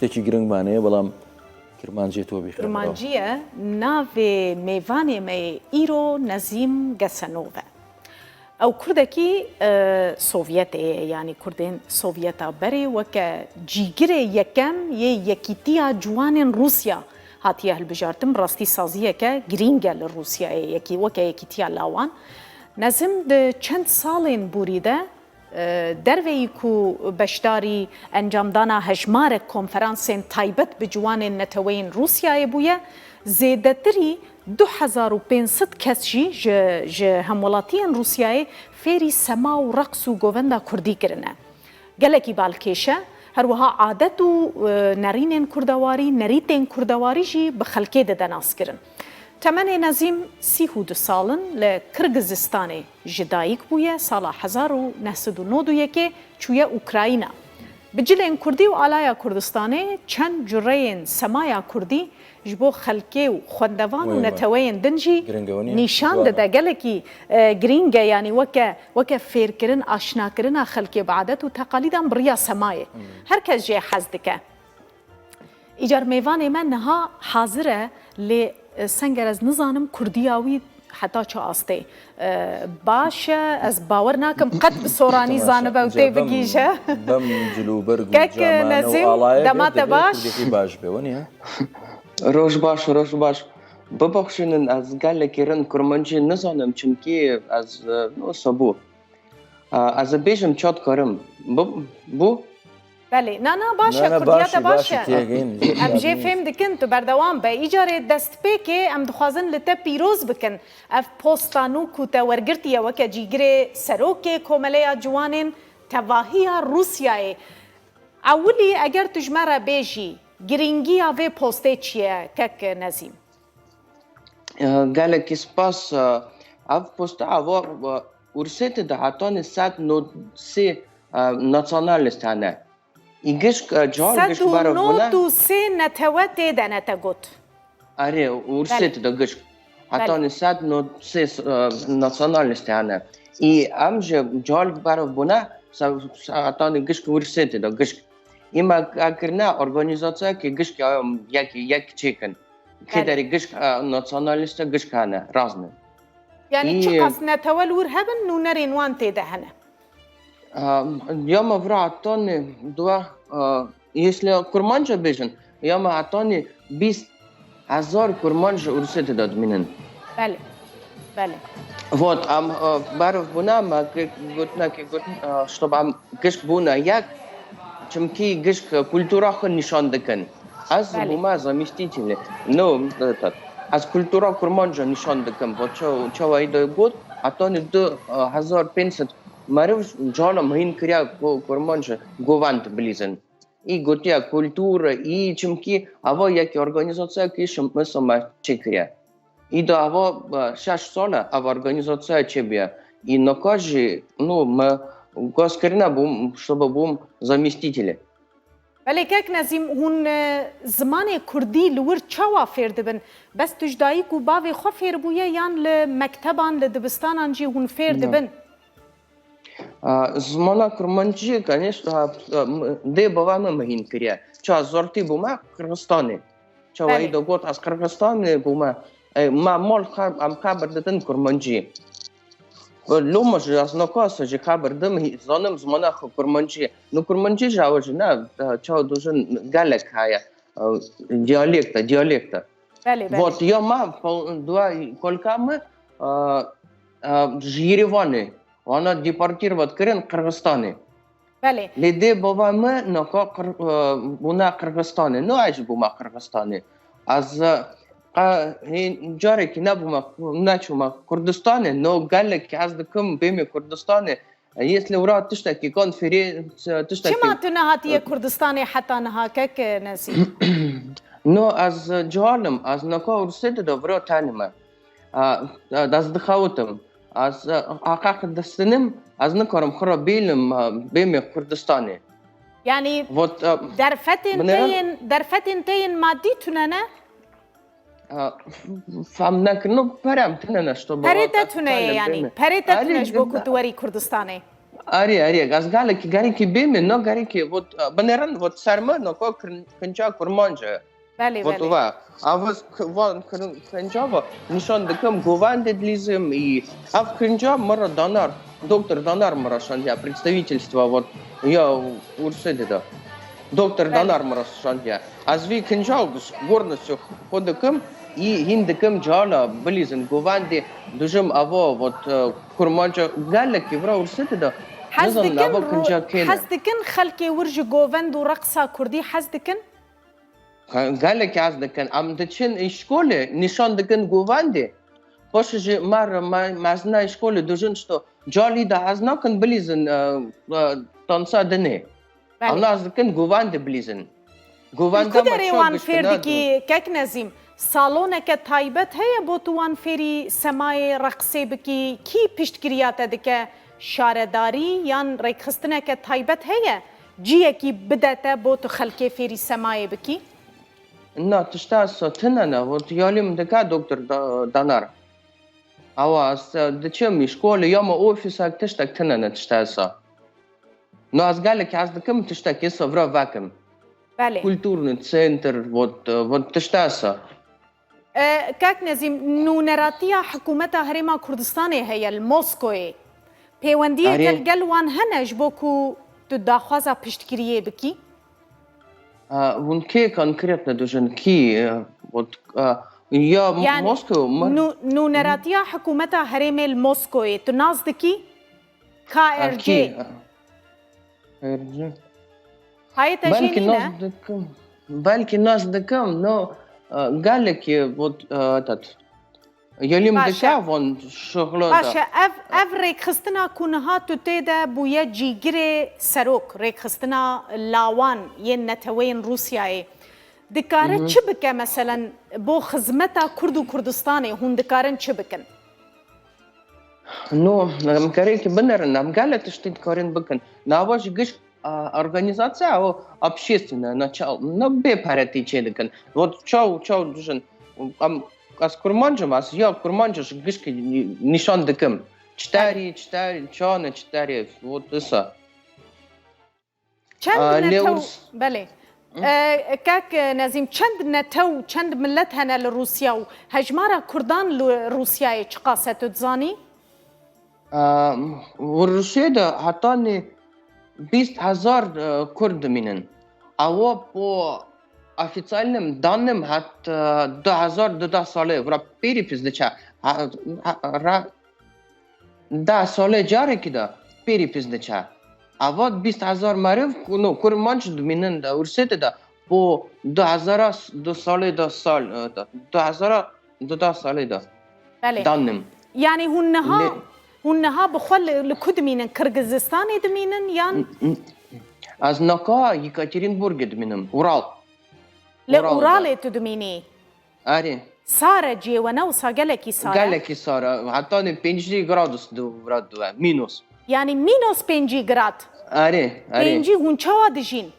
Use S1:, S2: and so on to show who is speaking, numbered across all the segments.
S1: شتێکی گرنگمانەیە بەڵام کرمانجیە تۆ بخێن
S2: کرمانجیە ناوێ میوانێ مە ئیرۆ نەزیم گەسەنۆڤە ئەو کوردێکی سۆڤیەتەیە ینی کوردێن سۆڤیەتا بەرێ وەکە جیگرێ یەکەم یە یەکیتیە جوانێن رووسیا هاتیە هەلبژارتم ڕاستی سازیەکە گرینگە لە رووسیایە یەکی وەکە یەکیتیە لاوان نەزم چەند ساڵێن بوریدە دەروەیەک و بەشداری ئەنجامدانا هەژمارە کۆنفەرانسێن تایبەت بە جوانێن نەتەوەین رووسیایە بووە زێدەتری 2500 کەسژی ji هەموڵاتیان رووسیایە فێری سەما و ڕەقس و گۆڤەندا کوردی کردنە gelekî balkêşe هەروەها عادەت و نەرینên کوردەواری نەریتên کوردەواری jî bi xelkê de denazkirin Temenê Nezîm 32 salin li Kirgizistanê ji dayîk bûye sala 1991 çûye Ukrayna. Bi cilên Kurdî û alaya Kurdistanê çend cureyên semaya Kurdî ji bo xelkê û xwendevan û neteweyên din jî nîşan dide gelekî girîng e yanî weke fêrkirin aşinakirina xelkê bi adet û teqalîdan biriya semayê. Herkes jê hez dike. Îcar mêvanê me niha hazir e lê سنگر از نزانم کردیاوی حتی چه آسته باشه از باور نکم قد بسورانی زانبه و تی بگیشه
S1: بم جلوبرگ و
S2: که نزیم دمات باش
S3: روش باش ببخشین از گله کردن کرمانچی نزانم چونکی از صبو از بیشم چات کارم بو
S2: بله نه باشه کردیات باشه ام جی فهم دکن تو بردوام به ایجاره دست پیکه ام دخوازن لته پیروز بکن اف پوستانو کوتا ورگرتیه وکه جیگره سروکه کوملیا جوانین تواهی روسیای اولی اگر تجمره بیجی گرینگی آوه پوسته چیه کک نزیم
S3: گله کسپاس اف پوسته آوه ورسیت ده حتان 193 ناسیونالیستانه İngiliz cahil
S2: barı buna. Sadu se netewete de netegot.
S3: Are urset de gış. Hatta ne sad no se nasyonalist yani. İ amca cahil barı buna hatta ne gış urset de gış. İma akırna organizasyon ki gış yak çekin. Kederi gış nasyonalist gış kana razne.
S2: Yani çıkas netevel ur hebben nu nerin wante de hene.
S3: Я ма вратони два, если курманча бежен, я ма атони 20,000 курманча урсети дад минен.
S2: Бәле.
S3: Вот, баров буна, ма гутна, чтобы гишк буна як, чемки гишк культураха нишан декен. Аз бума заместители, ну, этот, аз культура курманча нишан декен, вот чо айдой год, атони 2500 Марив джона мгин кря корманча говант близен. І готя культура, і чимки, аво які організація кишем ми сама чекря. І до аво 6 сола, аво організація чебія. І на кожі, ну, ми госкерна бум, щоб бум замістителі.
S2: Вلی که نزیم هون زمان کردی لور چوا فرد بن بس تجدایی کو باوی خو فر بویه یان ل مکتبان ل دبستانان جی هون فرد بن
S3: Змона Курманчи, конечно, де баваме магин киря. Ча зорти бума Кыргызстаны. Ча вайда год аз Кыргызстаны бума. Ма мол ам хабар деден Курманчи. Лума же аз накаса же хабар дем зоным змона Курманчи. Ну Курманчи же уже на ча должен галек хая диалекта. Вот я ма два колка мы Ереваны. Ona deportirat kirin Kırgızistan'ı.
S2: Bale.
S3: Lede babamı naka buna Kırgızistan'ı. Ne ayı buma Kırgızistan'ı? Az jarek ne buma ne çuma Kurdistan'ı. No galle ki az dıkım bemi Kurdistan'ı. Если урат тыштаки конференция тыштаки.
S2: Чема ту нахатия Курдистане хата нахакек наси?
S3: Ну аз джалым аз нака урседе да вро танима. Аз дыхаутым. از حقیقت دستنم از نکارم خراب بیم کردستانی.
S2: یعنی در فتن تین مادی تونه نه؟
S3: فهم نکنم پرم تونه نشتو.
S2: پریت تونه یعنی پریت تونهش با کدواری کردستانی.
S3: آره از گاله کی بیم نه گاله کی وقت بنرن وقت سرما نکو کنجا کرمانجه
S2: بله
S3: وقت
S2: بله
S3: وا آواز وان کنجا وا نشان دکم گوان دلیزم ای اف کنجا مرا دانار دکتر دانار مرا شانجا представительство вот я урседе да доктор донар مرا شانجا از وی کنجا горностью ходکم ای هندکم جالا بلیزن گوان دی دوجم اوا вот کرمانجا گاله کی ورا урседе да
S2: حزدكن خلكي ورج جوفند ورقصة كردي حزدكن؟
S3: قال لك حزدكن ام دچن اشكولة نشان دكن جوفاندي باش جي مر ما زنا اشكولة دوجن شتو جالي دا ازناكن بليزن تنسا دني انا ازدكن جوفاندي بليزن جوفاندا ما
S2: وان فيردكي كاك نزيم صالونك تايبت هي بوتوان فيري سماي رقصي بكي كي بيشتكريات دكه شارداری یان ریخستنه که تایبت هیه جیه کی بدته بو تو خلکه فیری سمایه بکی؟
S3: نه تشتاس تنانه و یالیم دکا دکتر دانار آواز دچم شکوله یا ما اوفیسا تشتک تنانه تشتاسا نو از گاله که از دکم تشتکی سفرا واکم
S2: بله
S3: کلتورن سنتر و تشتاسا
S2: کاک نزیم نونراتیا حکومت هرما کردستان هیه الموسکوی پیوندیه گل وان هنج بوکو تو داخوازا پشتگیریه بکی؟
S3: اون کی کنکریت ندوشن کی یا موسکو
S2: نونراتیا حکومت هرم الموسکوی تو نازدکی؟ KRG های تجینینه؟
S3: بلکه نازدکم نو گاله که یالیم دکا وان شغله دا
S2: باشه اف ریخستنا کنها تو تیده بویا جیگر سروک ریخستنا لاوان یه نتوین روسیای دکاره چه بکه مثلا بو خدمتا کرد و کردستانی هون دکارن چه بکن؟
S3: نو مکاری که بنرن نمگاله تشتید کارین بکن نواش گش организация общественная начал но бепарати чедекан вот чау дужен از کرمانجم از یا کرمانجش گشک نشان دکم چتاری چان چتاری و دسا
S2: چند نتو بله کاک نظیم چند نتو چند ملت هنه لروسیا و هجمارا کردان لروسیای چه قاسه تزانی؟
S3: و روسیه ده حتی 20,000 کرد مینن او با официальным данным hat 2002 ساله ورا перепись деча да ساله جاره кида перепись деча а вот 20,000 марев ну курманч доминен да урсете да по 2002 ساله دا سال 2002 ساله دا
S2: بله
S3: данным
S2: يعني هنها بخل لكد مينن كرغزستان دمينن يان
S3: از ناكا يكاترينبورغ دمينم اورال
S2: لأورالي تدميني
S3: آره
S2: سارة جيوانا وساقلكي سارة
S3: قالكي سارة حتى 5 градус دو مينوس
S2: يعني مينوس 5 جراد
S3: آره
S2: 5 هون چوا دجين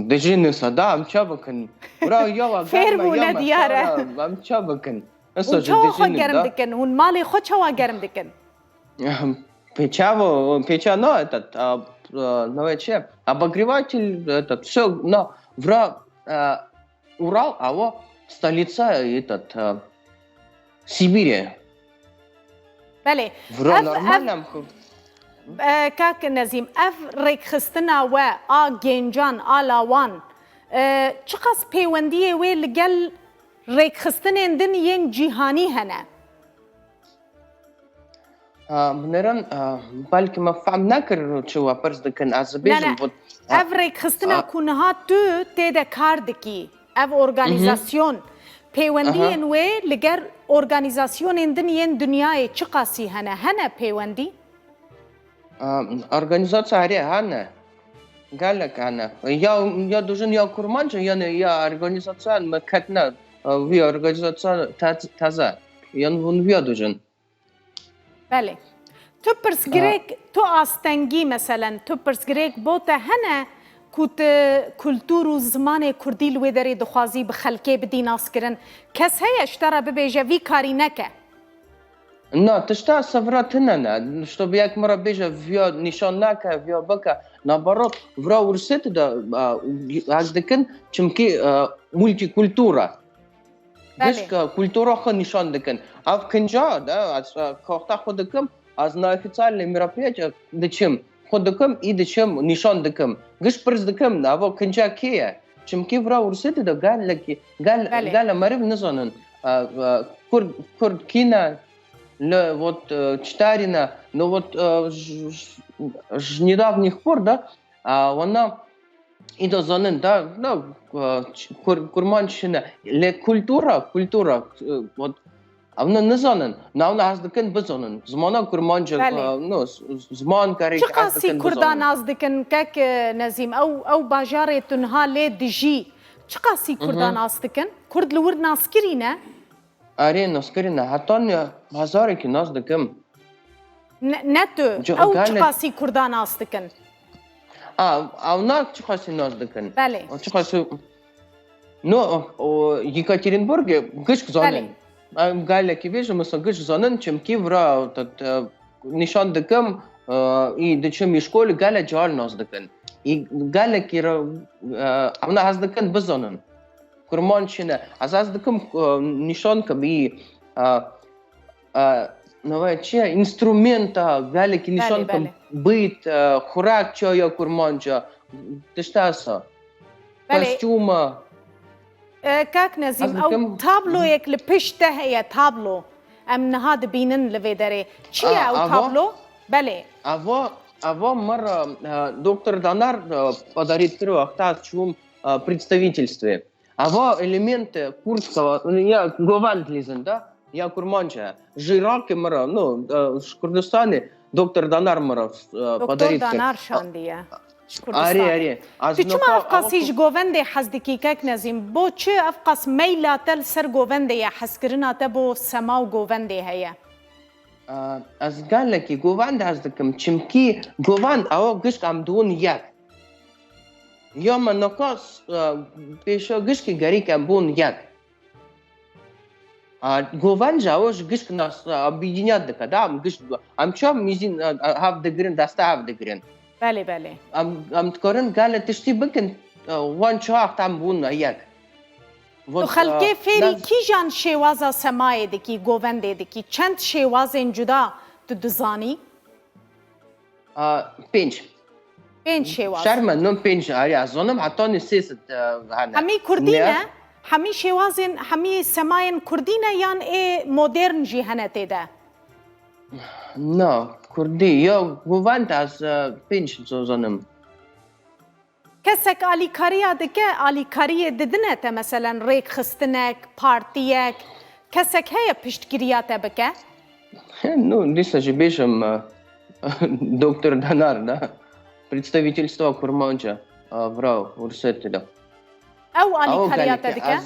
S3: دجين صدا ام چا بكن ورا يوا
S2: فير ولا ديارة
S3: ام چا بكن
S2: هون چوا خو گرم دكن هون مالي خو چوا گرم دكن
S3: печа но этот новое обогреватель этот все но вра Урал, а вот столица этот Сибири.
S2: بله.
S3: نورمالم
S2: كاك نزيم اف ريخستنا و جنجان لاوان چقاس پیوندیه و لگل ريخستن دن ين جهانی هنه
S3: منرن بلکه ما فهم نکر چوا پرز دکن از بیجم بود
S2: اف ريخستنا كونها تو تيدا كاردكي اف اورغانيزاسيون پیوندی و لگر اورغانيزاسيون دن ين دنیای چقاسی هنه پیوندی
S3: организация аре хана галак хана я должен я курманча я организация макатна ви организация таза я вон ви должен
S2: بله تو پرسگریک تو آستنگی مثلا تو پرسگریک بوته هنه کوت کلتور و زمان کردی لوی داری دخوازی بخلکه بدی ناس کرن کس هی اشترا ببیجه وی کاری نکه
S3: No, to šta savratinana, чтобы jak mora beže vio nishonaka, vio baka, наоборот, vra urset da azdekin чимки multikultura. Гышка культураха нишан dekin. А в Кенджа, да, когда ходиким, аз на официальные мероприятия дечим, ходиким и дечим нишан dekim. Гыш прыз dekim, а во Кенджа кея. Чимки vra urset da gal марив низанын. Kurd kina вот Читарина, но вот с недавних пор, да, она и до зоны, да, курманщина, культура, вот, она не зонен, но она аздыкен безонен, змана курманча, ну, зман карик.
S2: شقاسي كردان أصدقن كك نزيم أو باجارة تنها لدجي شقاسي كردان أصدقن كرد لورد ناسكرينه
S3: أرينا سكرنا حتى هزارك الناس دكم
S2: نتو أو شقاسي كردان أصدقن
S3: أو ناك شقاسي الناس دكن
S2: بله
S3: شقاسي نو يكاترينبورغ قش زانن قال لك كيفاش مثلا قش زانن чем كيفرا نشان دكم и دچم يشكول قال جال ناس دكن قال لك أنا هزدكن بزانن Курманщина, а заздаком нишонкам и новая инструмента, галики нишонкам быт, хурак чая курманча, ты что со? Костюма.
S2: كاك نزيم أو تابلو يك لبشته هي تابلو أم نهاد بينن لفيدري شيا أو تابلو بله
S3: أво مرة доктор Донар подарит первых чум представительстве. Ава элементы курдского, я говантлизен, да, я курманча, жираки мара, ну, в Курдистане доктор Донар мара подарит.
S2: Доктор Донар шандия.
S3: Ари.
S2: Тичма أفقاسيش جوفندي حزدكي كاك نزيم بو چه أفقاس ميلا تل سر جوفندي يا حسكرنا تبو سماو جوفندي هيا.
S3: از قال لك جوفند حزدكم چمكي جوفند أو قش عم دون يك. يوم النقاص بيشو قشكي غريك أمبون يك. جوفان جاوش قشك ناس объединят دكا دا قش أم شو ميزين هاف دقرين داستا هاف دقرين.
S2: بله.
S3: أم تقارن قال تشتي بكن وان شو أخت أمبون يك.
S2: وخلكي فيري كي جان شوازا سماي دكي جوفان دكي چند شوازين جدا تدزاني؟
S3: بينش.
S2: شواز
S3: شرما نون بينج أري أظنم حتى نسيت هنا
S2: حمي كردينة حمي شوازن حمي سماين كردينة يان إيه مودرن جهنة تدا
S3: نا كردي يو جوانت از بينج زوزنم
S2: كسك آلي كاريا دكا آلي كاريا ددنة مثلا ريك خستنك بارتيك كسك هيا بشتكرياتا بكا
S3: ну لسه جبيشم доктор Донар да представительство Курманча в Урсетте.
S2: أو على كارياتا دكا؟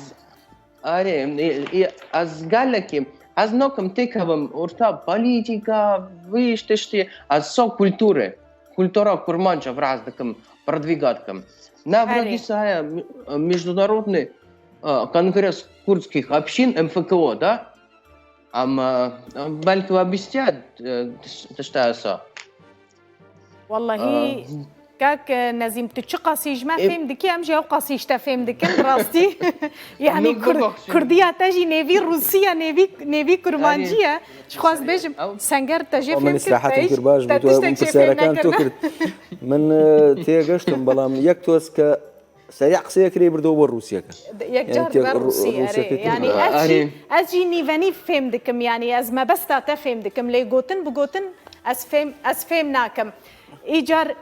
S3: از قالك از نوكم تكهم ورتا политика виштешти از со культура Курманча в раздаком продвигаткам. На вроде сая международный конгресс курдских общин МФКО, да? بلكي وابستياد تشتاسا
S2: والله كاك نزيم تشقاسي جماعة فهم دكي أمجي أو قاسي فهم دكي براستي يعني كردية تجي نيفي روسيا نيفي كرمانجية شخواز بيجم سنجر تجي فهم
S1: من استراحات كرباج بتوع سركان توكر من تيجشتم بلام يكتوس ك سريع قصية كري بردو روسيا
S2: يكجر روسيا يعني أجي نيفاني فهم دكم يعني أز ما بس تفهم دكم لي جوتن بجوتن أسفهم ناكم إيجار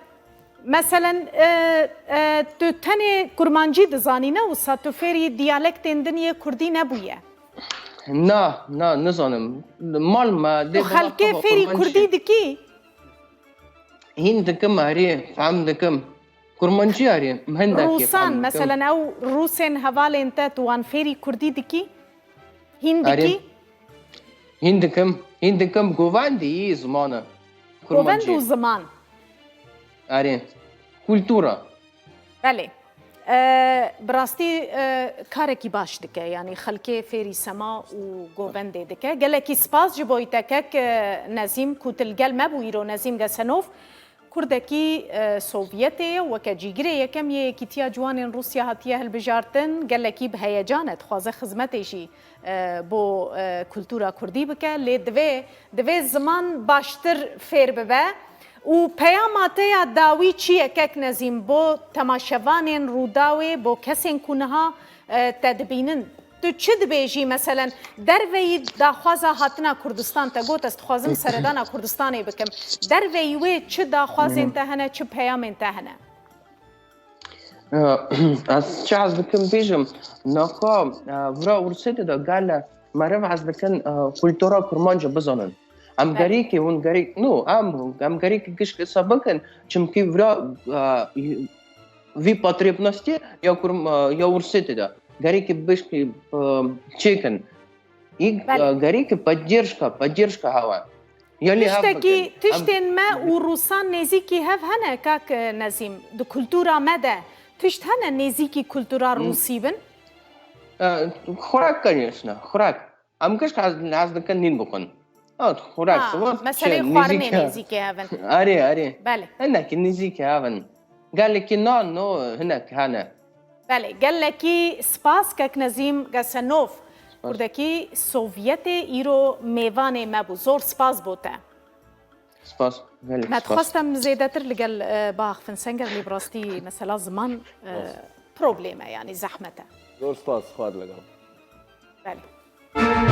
S2: مثلا تتني كرمانجي دزانينا وساتوفيري ديالكت الدنيا كردي نبويا
S3: نا نزانم مال ما
S2: دي خلكي فيري كردي دكي
S3: هندكم هري فهمدكم كرمانجي هري مهندكي
S2: روسان مثلا أو روسين هفالي انت توان فيري كردي دكي هندكي
S3: هندكم جوفاندي زمانه
S2: جوفاندو زمان
S3: أري كولتورا
S2: بله براستی کارکی باش دکه یعنی خلکی فێری سەما و گۆڤەندێ دکه gelekî spas ji bo îtekek Nezîm ku tilgel mebû îro Nezîm Gesenov Kurdekî Sovyetê weke cîgirê yekem yê yekîtiya ciwanên Rûsya hatiye hilbijartin gelekî bi heyecan et dixwaze xizmetê jî bo kultura Kurdî bike lê divê ziman baştir fêr bibe û peyama te ya dawî çi yekek Nezîm bo temaşevanên Rûdawê bo kesên ku niha te dibînin tu çi dibêjî meselen derveyî daxwaza hatina Kurdistan te got ez dixwazim seredana Kurdistanê bikim derveyî wê çi daxwazên te hene çi peyamên te hene
S3: Ez çi hez dikim bêjim naxa vira Rûsyayê de gale meriv hez dikin kultura Kurmanca bizanin em gerîkî hûn gerîk em gerîkî gişk hesa bikin çimkî vira vî patrîpnastî ya Rûsyayê de gerîkî bişkî çêkin gerîkî поддержка hewa
S2: tiştên me û Rûsan nêzîkî hev hene kak Nezîm di kultura me de tişt hene nêzîkî kultura Rûsî bin
S3: خوراک کنیشنا خوراک ام کش از دکن نین بکن خوراک
S2: مسئله خواردن نزدیکی هستن
S3: آره
S2: بله
S3: هنک نزدیکی هستن قال لك نو هناك هنا
S2: بله قال لك سپاس کک نظیم گسنوف کردکی سوویت ایرو میوان مبو زور سپاس بوده
S3: سپاس
S2: ما تخواستم زیاده تر لگل باخ فنسنگر لی براستی مثلا زمان پروبلیمه یعنی زحمته
S1: زور سپاس خوار لگم
S2: بله